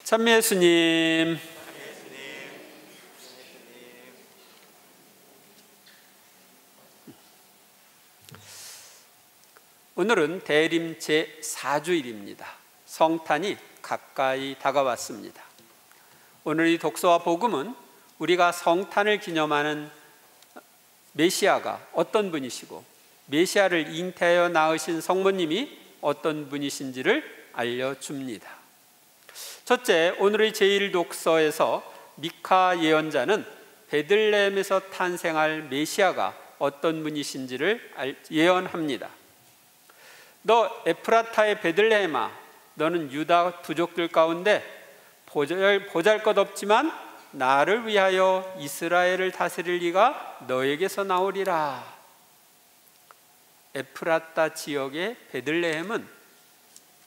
찬미 예수님, 오늘은 대림 제4주일입니다. 성탄이 가까이 다가왔습니다. 오늘 이 독서와 복음은 우리가 성탄을 기념하는 메시아가 어떤 분이시고 메시아를 잉태하여 낳으신 성모님이 어떤 분이신지를 알려줍니다. 첫째, 오늘의 제1독서에서 미카 예언자는 베들레헴에서 탄생할 메시아가 어떤 분이신지를 예언합니다. 너 에프라타의 베들레헴아, 너는 유다 부족들 가운데 보잘것없지만 나를 위하여 이스라엘을 다스릴 이가 너에게서 나오리라. 에프라타 지역의 베들레헴은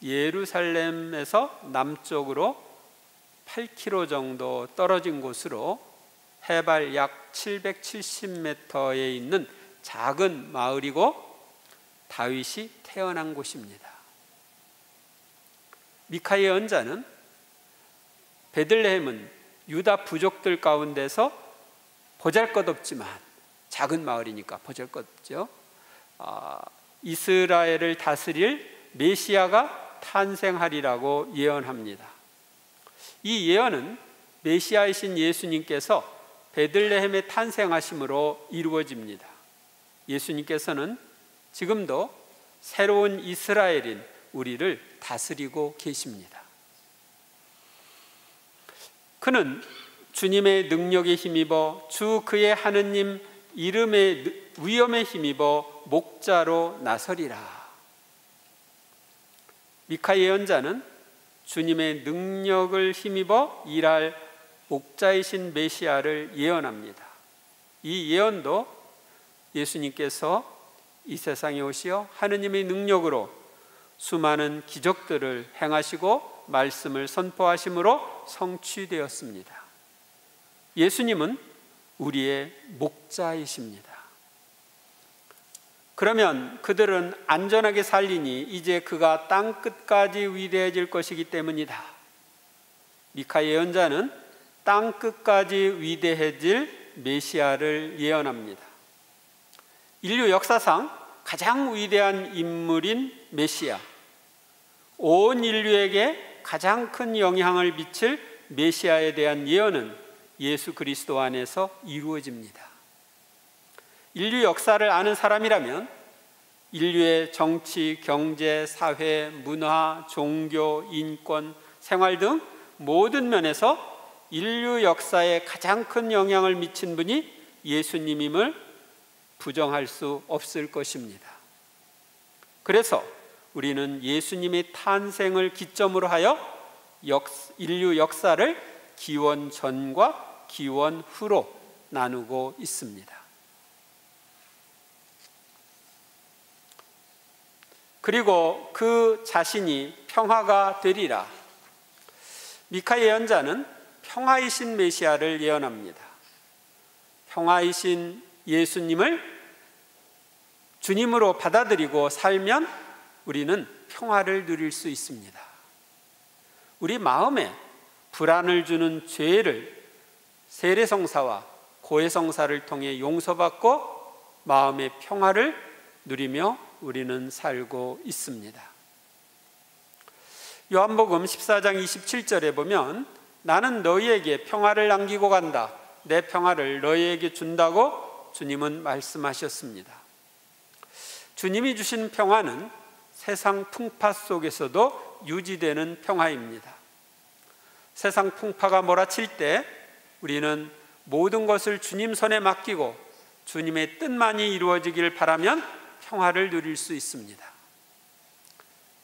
예루살렘에서 남쪽으로 8km 정도 떨어진 곳으로 해발 약 770m에 있는 작은 마을이고 다윗이 태어난 곳입니다. 미카 예언자는 베들레헴은 유다 부족들 가운데서 보잘것없지만, 작은 마을이니까 보잘것없죠, 이스라엘을 다스릴 메시아가 탄생하리라고 예언합니다. 이 예언은 메시아이신 예수님께서 베들레헴에 탄생하심으로 이루어집니다. 예수님께서는 지금도 새로운 이스라엘인 우리를 다스리고 계십니다. 그는 주님의 능력에 힘입어 주 그의 하느님 이름의 위엄에 힘입어 목자로 나서리라. 미카 예언자는 주님의 능력을 힘입어 일할 목자이신 메시아를 예언합니다. 이 예언도 예수님께서 이 세상에 오시어 하느님의 능력으로 수많은 기적들을 행하시고 말씀을 선포하심으로 성취되었습니다. 예수님은 우리의 목자이십니다. 그러면 그들은 안전하게 살리니 이제 그가 땅 끝까지 위대해질 것이기 때문이다. 미카 예언자는 땅 끝까지 위대해질 메시아를 예언합니다. 인류 역사상 가장 위대한 인물인 메시아, 온 인류에게 가장 큰 영향을 미칠 메시아에 대한 예언은 예수 그리스도 안에서 이루어집니다. 인류 역사를 아는 사람이라면 인류의 정치, 경제, 사회, 문화, 종교, 인권, 생활 등 모든 면에서 인류 역사에 가장 큰 영향을 미친 분이 예수님임을 부정할 수 없을 것입니다. 그래서 우리는 예수님의 탄생을 기점으로 하여 인류 역사를 기원 전과 기원 후로 나누고 있습니다. 그리고 그 자신이 평화가 되리라. 미카 예언자는 평화이신 메시아를 예언합니다. 평화이신 예수님을 주님으로 받아들이고 살면 우리는 평화를 누릴 수 있습니다. 우리 마음에 불안을 주는 죄를 세례성사와 고해성사를 통해 용서받고 마음의 평화를 누리며 우리는 살고 있습니다. 요한복음 14장 27절에 보면 나는 너희에게 평화를 남기고 간다. 내 평화를 너희에게 준다고 주님은 말씀하셨습니다. 주님이 주신 평화는 세상 풍파 속에서도 유지되는 평화입니다. 세상 풍파가 몰아칠 때 우리는 모든 것을 주님 손에 맡기고 주님의 뜻만이 이루어지길 바라면 평화를 누릴 수 있습니다.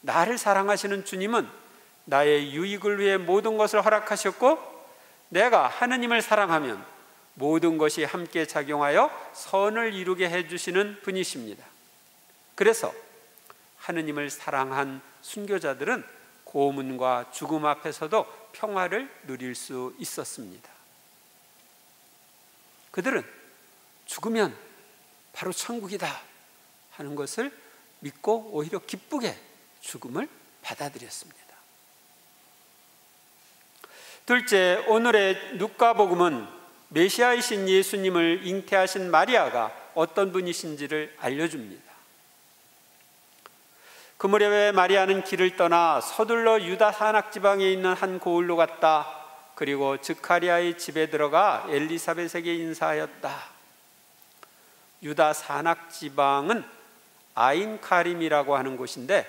나를 사랑하시는 주님은 나의 유익을 위해 모든 것을 허락하셨고 내가 하느님을 사랑하면 모든 것이 함께 작용하여 선을 이루게 해주시는 분이십니다. 그래서 하느님을 사랑한 순교자들은 고문과 죽음 앞에서도 평화를 누릴 수 있었습니다. 그들은 죽으면 바로 천국이다 하는 것을 믿고 오히려 기쁘게 죽음을 받아들였습니다. 둘째, 오늘의 누가복음은 메시아이신 예수님을 잉태하신 마리아가 어떤 분이신지를 알려줍니다. 그 무렵에 마리아는 길을 떠나 서둘러 유다 산악 지방에 있는 한 고을로 갔다. 그리고 스가랴의 집에 들어가 엘리사벳에게 인사하였다. 유다 산악 지방은 아인 카림이라고 하는 곳인데,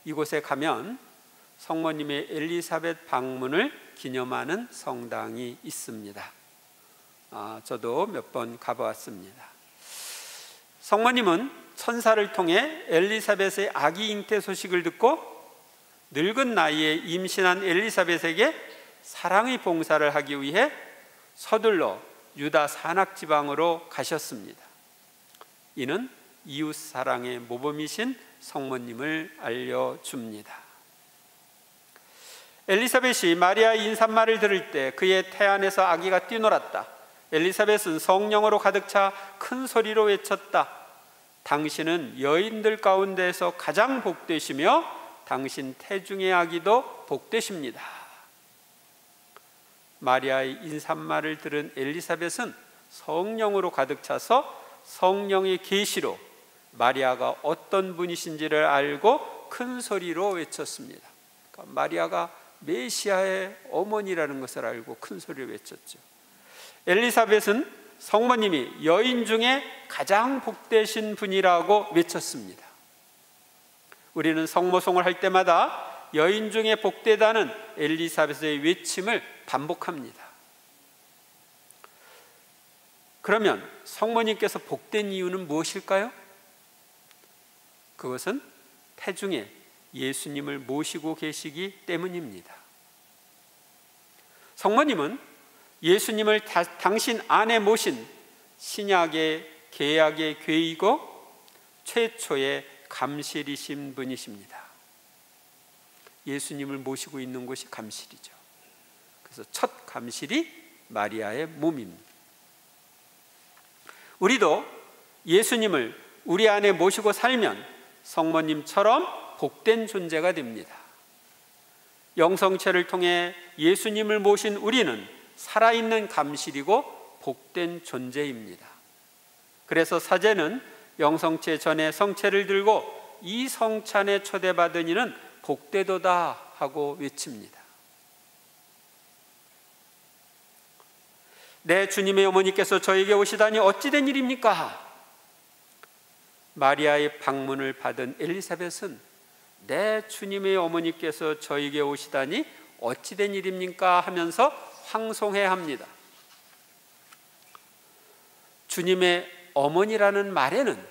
이곳에 가면 성모님의 엘리사벳 방문을 기념하는 성당이 있습니다. 저도 몇 번 가보았습니다. 성모님은 천사를 통해 엘리사벳의 아기 잉태 소식을 듣고 늙은 나이에 임신한 엘리사벳에게 사랑의 봉사를 하기 위해 서둘러 유다 산악 지방으로 가셨습니다. 이는 이웃 사랑의 모범이신 성모님을 알려줍니다. 엘리사벳이 마리아의 인사말을 들을 때 그의 태안에서 아기가 뛰놀았다. 엘리사벳은 성령으로 가득 차 큰 소리로 외쳤다. 당신은 여인들 가운데서 가장 복되시며 당신 태중의 아기도 복되십니다. 마리아의 인사말을 들은 엘리사벳은 성령으로 가득 차서 성령의 계시로 마리아가 어떤 분이신지를 알고 큰 소리로 외쳤습니다. 그러니까 마리아가 메시아의 어머니라는 것을 알고 큰 소리로 외쳤죠. 엘리사벳은 성모님이 여인 중에 가장 복되신 분이라고 외쳤습니다. 우리는 성모송을 할 때마다 여인 중에 복되다는 엘리사벳의 외침을 반복합니다. 그러면 성모님께서 복된 이유는 무엇일까요? 그것은 태중에 예수님을 모시고 계시기 때문입니다. 성모님은 예수님을 당신 안에 모신 신약의 계약의 궤이고 최초의 감실이신 분이십니다. 예수님을 모시고 있는 곳이 감실이죠. 그래서 첫 감실이 마리아의 몸입니다. 우리도 예수님을 우리 안에 모시고 살면 성모님처럼 복된 존재가 됩니다. 영성체를 통해 예수님을 모신 우리는 살아있는 감실이고 복된 존재입니다. 그래서 사제는 영성체 전에 성체를 들고 이 성찬에 초대받은 이는 복되도다 하고 외칩니다. 내 주님의 어머니께서 저에게 오시다니 어찌된 일입니까? 마리아의 방문을 받은 엘리사벳은 내 주님의 어머니께서 저에게 오시다니 어찌된 일입니까? 하면서 황송해야 합니다. 주님의 어머니라는 말에는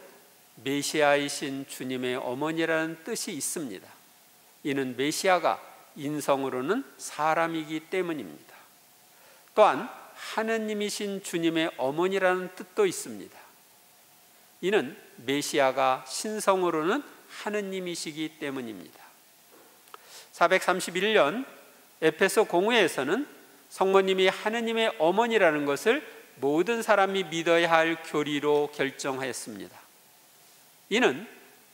메시아이신 주님의 어머니라는 뜻이 있습니다. 이는 메시아가 인성으로는 사람이기 때문입니다. 또한 하느님이신 주님의 어머니라는 뜻도 있습니다. 이는 메시아가 신성으로는 하느님이시기 때문입니다. 431년 에베소 공회에서는 성모님이 하느님의 어머니라는 것을 모든 사람이 믿어야 할 교리로 결정하였습니다. 이는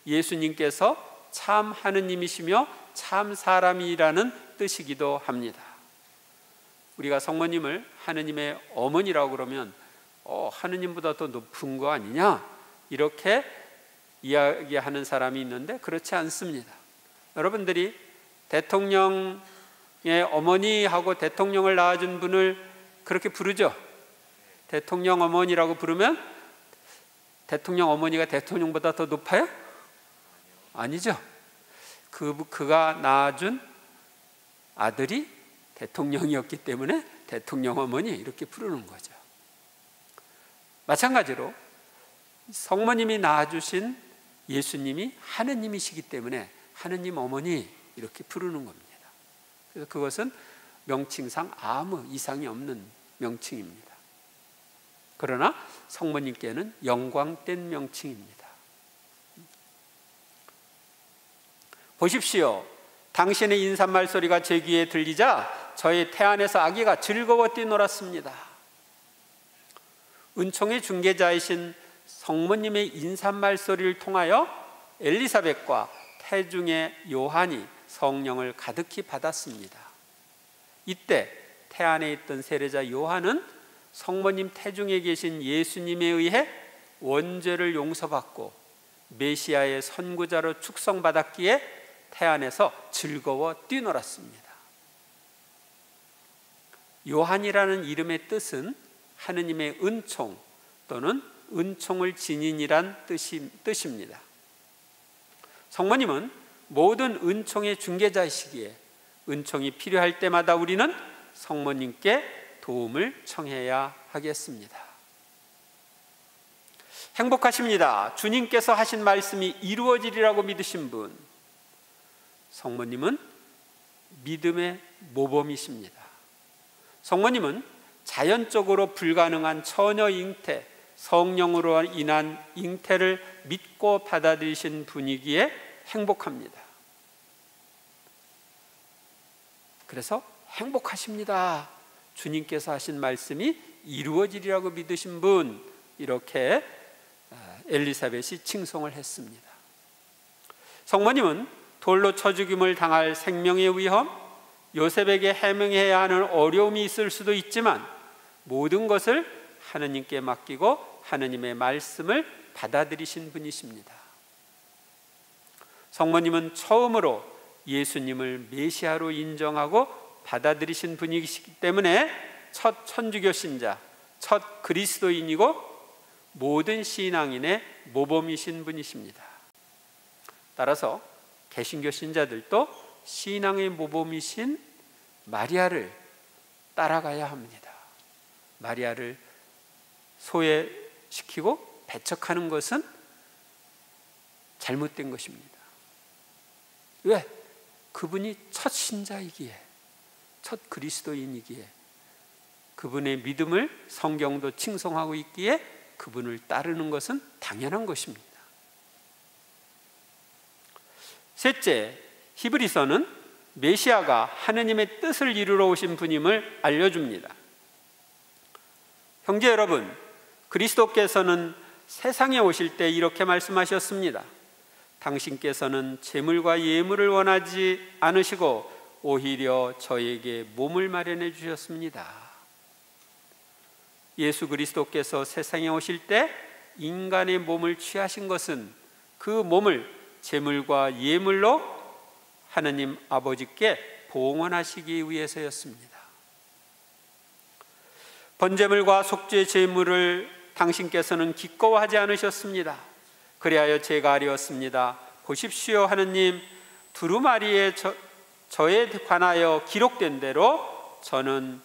예수님께서 참 하느님이시며 참 사람이라는 뜻이기도 합니다. 우리가 성모님을 하느님의 어머니라고 그러면 하느님보다 더 높은 거 아니냐? 이렇게 이야기하는 사람이 있는데 그렇지 않습니다. 여러분들이 대통령의 어머니하고 대통령을 낳아준 분을 그렇게 부르죠. 대통령 어머니라고 부르면 대통령 어머니가 대통령보다 더 높아요? 아니죠. 그가 낳아준 아들이 대통령이었기 때문에 대통령 어머니 이렇게 부르는 거죠. 마찬가지로 성모님이 낳아주신 예수님이 하느님이시기 때문에 하느님 어머니 이렇게 부르는 겁니다. 그래서 그것은 명칭상 아무 이상이 없는 명칭입니다. 그러나 성모님께는 영광된 명칭입니다. 보십시오. 당신의 인사말 소리가 제 귀에 들리자 저의 태안에서 아기가 즐거워 뛰놀았습니다. 은총의 중개자이신 성모님의 인사말 소리를 통하여 엘리사벳과 태중의 요한이 성령을 가득히 받았습니다. 이때 태안에 있던 세례자 요한은 성모님 태중에 계신 예수님에 의해 원죄를 용서받고 메시아의 선구자로 축성받았기에 태안에서 즐거워 뛰놀았습니다. 요한이라는 이름의 뜻은 하느님의 은총 또는 은총을 지닌이란 뜻입니다. 성모님은 모든 은총의 중개자이시기에 은총이 필요할 때마다 우리는 성모님께 도움을 청해야 하겠습니다. 행복하십니다. 주님께서 하신 말씀이 이루어지리라고 믿으신 분, 성모님은 믿음의 모범이십니다. 성모님은 자연적으로 불가능한 처녀 잉태, 성령으로 인한 잉태를 믿고 받아들이신 분이기에 행복합니다. 그래서 행복하십니다. 주님께서 하신 말씀이 이루어지리라고 믿으신 분, 이렇게 엘리사벳이 칭송을 했습니다. 성모님은 돌로 쳐 죽임을 당할 생명의 위험, 요셉에게 해명해야 하는 어려움이 있을 수도 있지만 모든 것을 하느님께 맡기고 하느님의 말씀을 받아들이신 분이십니다. 성모님은 처음으로 예수님을 메시아로 인정하고 받아들이신 분이시기 때문에 첫 천주교 신자, 첫 그리스도인이고 모든 신앙인의 모범이신 분이십니다. 따라서 개신교 신자들도 신앙의 모범이신 마리아를 따라가야 합니다. 마리아를 소외시키고 배척하는 것은 잘못된 것입니다. 왜? 그분이 첫 신자이기에, 첫 그리스도인이기에, 그분의 믿음을 성경도 칭송하고 있기에 그분을 따르는 것은 당연한 것입니다. 셋째, 히브리서는 메시아가 하느님의 뜻을 이루러 오신 분임을 알려줍니다. 형제 여러분, 그리스도께서는 세상에 오실 때 이렇게 말씀하셨습니다. 당신께서는 재물과 예물을 원하지 않으시고 오히려 저에게 몸을 마련해 주셨습니다. 예수 그리스도께서 세상에 오실 때 인간의 몸을 취하신 것은 그 몸을 재물과 예물로 하느님 아버지께 봉헌하시기 위해서였습니다. 번제물과 속죄 제물을 당신께서는 기꺼워하지 않으셨습니다. 그리하여 제가 아뢰었습니다. 보십시오 하느님, 두루마리에 저에 관하여 기록된 대로 저는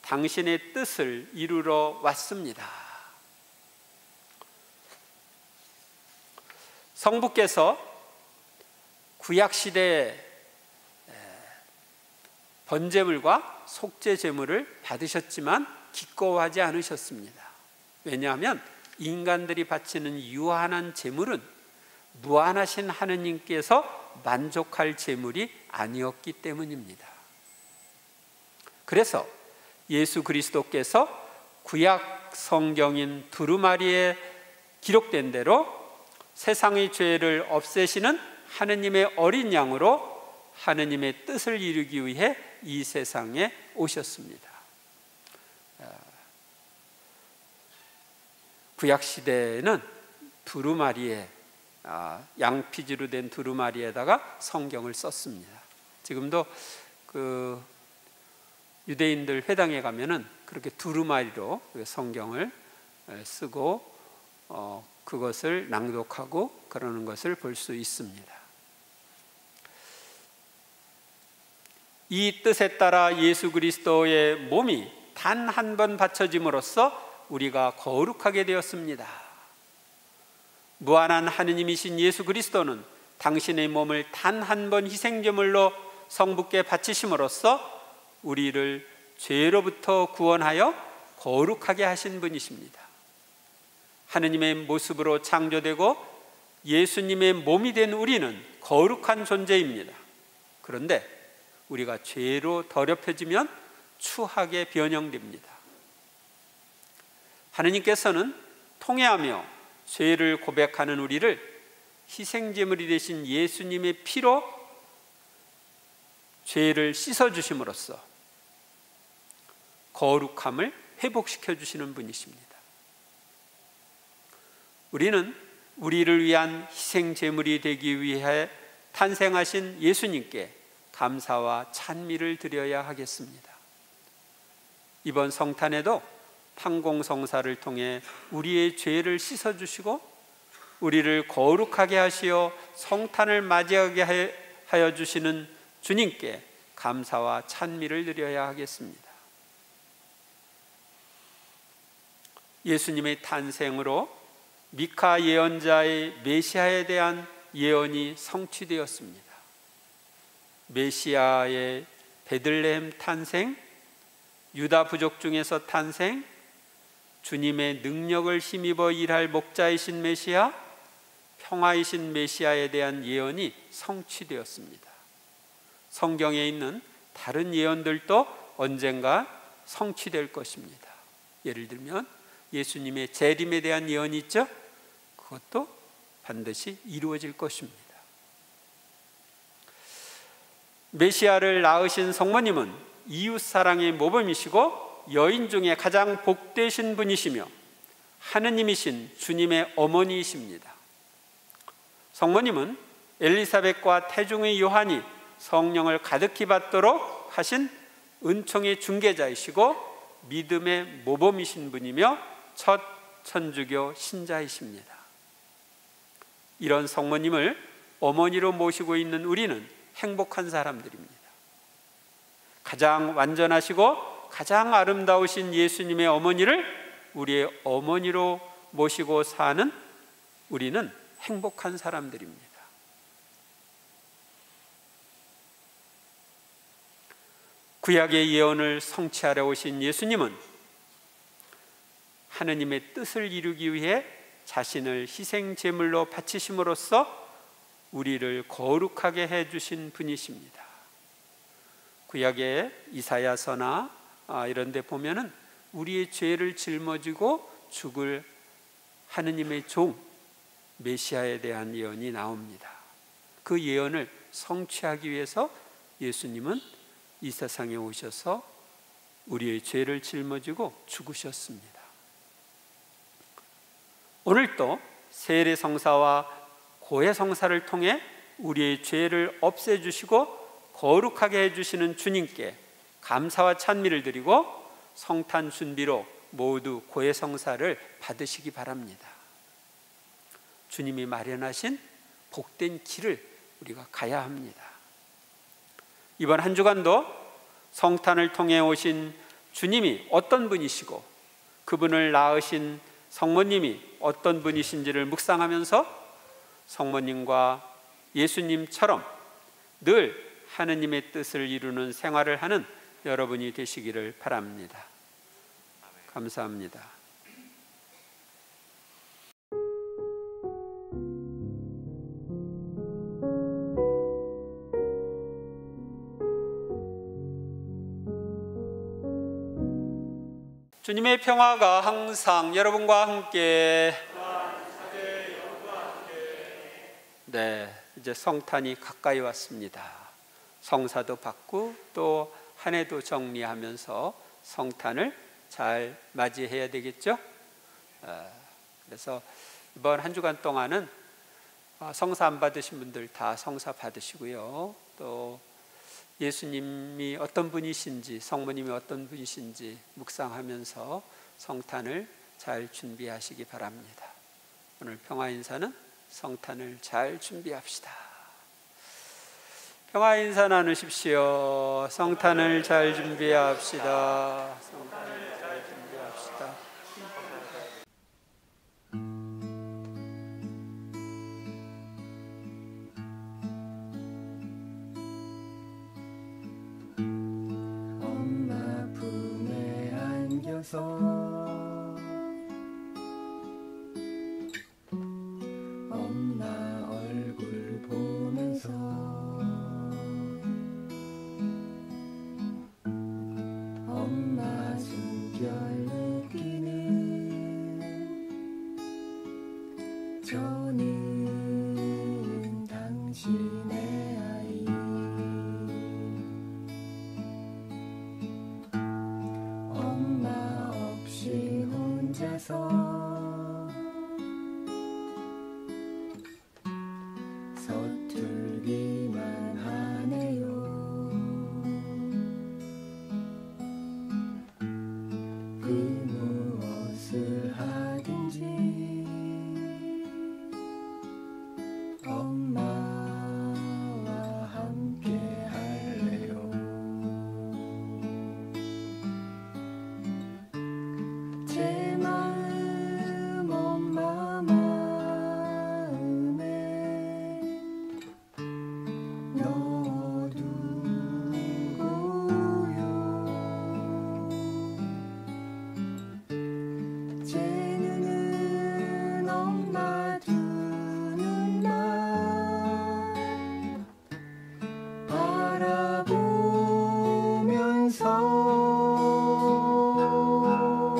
당신의 뜻을 이루러 왔습니다. 성부께서 구약시대에 번제물과 속죄 제물을 받으셨지만 기꺼워하지 않으셨습니다. 왜냐하면 인간들이 바치는 유한한 제물은 무한하신 하느님께서 만족할 제물이 아니었기 때문입니다. 그래서 예수 그리스도께서 구약 성경인 두루마리에 기록된 대로 세상의 죄를 없애시는 하느님의 어린 양으로 하느님의 뜻을 이루기 위해 이 세상에 오셨습니다. 구약시대에는 두루마리에 양피지로 된 두루마리에다가 성경을 썼습니다. 지금도 그 유대인들 회당에 가면은 그렇게 두루마리로 성경을 쓰고 그것을 낭독하고 그러는 것을 볼 수 있습니다. 이 뜻에 따라 예수 그리스도의 몸이 단 한 번 바쳐짐으로써 우리가 거룩하게 되었습니다. 무한한 하느님이신 예수 그리스도는 당신의 몸을 단 한 번 희생제물로 성부께 바치심으로써 우리를 죄로부터 구원하여 거룩하게 하신 분이십니다. 하느님의 모습으로 창조되고 예수님의 몸이 된 우리는 거룩한 존재입니다. 그런데 우리가 죄로 더럽혀지면 추하게 변형됩니다. 하느님께서는 통회하며 죄를 고백하는 우리를 희생제물이 되신 예수님의 피로 죄를 씻어주심으로써 거룩함을 회복시켜 주시는 분이십니다. 우리는 우리를 위한 희생 제물이 되기 위해 탄생하신 예수님께 감사와 찬미를 드려야 하겠습니다. 이번 성탄에도 판공성사를 통해 우리의 죄를 씻어주시고 우리를 거룩하게 하시어 성탄을 맞이하게 하여 주시는 주님께 감사와 찬미를 드려야 하겠습니다. 예수님의 탄생으로 미카 예언자의 메시아에 대한 예언이 성취되었습니다. 메시아의 베들레헴 탄생, 유다 부족 중에서 탄생, 주님의 능력을 힘입어 일할 목자이신 메시아, 평화이신 메시아에 대한 예언이 성취되었습니다. 성경에 있는 다른 예언들도 언젠가 성취될 것입니다. 예를 들면 예수님의 재림에 대한 예언이 있죠? 그것도 반드시 이루어질 것입니다. 메시아를 낳으신 성모님은 이웃사랑의 모범이시고 여인 중에 가장 복되신 분이시며 하느님이신 주님의 어머니이십니다. 성모님은 엘리사벳과 태중의 요한이 성령을 가득히 받도록 하신 은총의 중개자이시고 믿음의 모범이신 분이며 첫 천주교 신자이십니다. 이런 성모님을 어머니로 모시고 있는 우리는 행복한 사람들입니다. 가장 완전하시고 가장 아름다우신 예수님의 어머니를 우리의 어머니로 모시고 사는 우리는 행복한 사람들입니다. 구약의 예언을 성취하려 오신 예수님은 하느님의 뜻을 이루기 위해 자신을 희생 제물로 바치심으로써 우리를 거룩하게 해주신 분이십니다. 구약의 이사야서나 이런 데 보면은 우리의 죄를 짊어지고 죽을 하느님의 종 메시아에 대한 예언이 나옵니다. 그 예언을 성취하기 위해서 예수님은 이 세상에 오셔서 우리의 죄를 짊어지고 죽으셨습니다. 오늘도 세례성사와 고해성사를 통해 우리의 죄를 없애주시고 거룩하게 해주시는 주님께 감사와 찬미를 드리고 성탄 준비로 모두 고해성사를 받으시기 바랍니다. 주님이 마련하신 복된 길을 우리가 가야 합니다. 이번 한 주간도 성탄을 통해 오신 주님이 어떤 분이시고 그분을 낳으신 성모님이 어떤 분이신지를 묵상하면서 성모님과 예수님처럼 늘 하느님의 뜻을 이루는 생활을 하는 여러분이 되시기를 바랍니다. 감사합니다. 주님의 평화가 항상 여러분과 함께. 네, 이제 성탄이 가까이 왔습니다. 성사도 받고 또 한 해도 정리하면서 성탄을 잘 맞이해야 되겠죠? 그래서 이번 한 주간 동안은 성사 안 받으신 분들 다 성사 받으시고요. 또 예수님이 어떤 분이신지, 성모님이 어떤 분이신지 묵상하면서 성탄을 잘 준비하시기 바랍니다. 오늘 평화 인사는 성탄을 잘 준비합시다. 평화 인사 나누십시오. 성탄을 잘 준비합시다. 성탄을 잘 준비합시다. 엄마 품에 안겨서 엄마 얼굴 보면서 엄마 숨결 느끼는 저는 당신의 아이. 앉아서 서툴기만 하네요. 그 무엇을 하든지 엄마와 함께 할래요. 제 마음 엄마 마음에 넣어두고요. 제 눈은 엄마 두 눈만 바라보면서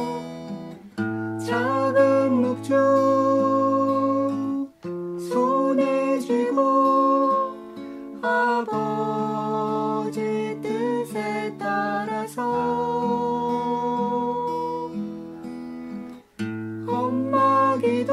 작은 목줄 손에 쥐고 아버지 뜻에 따라서 엄마 기도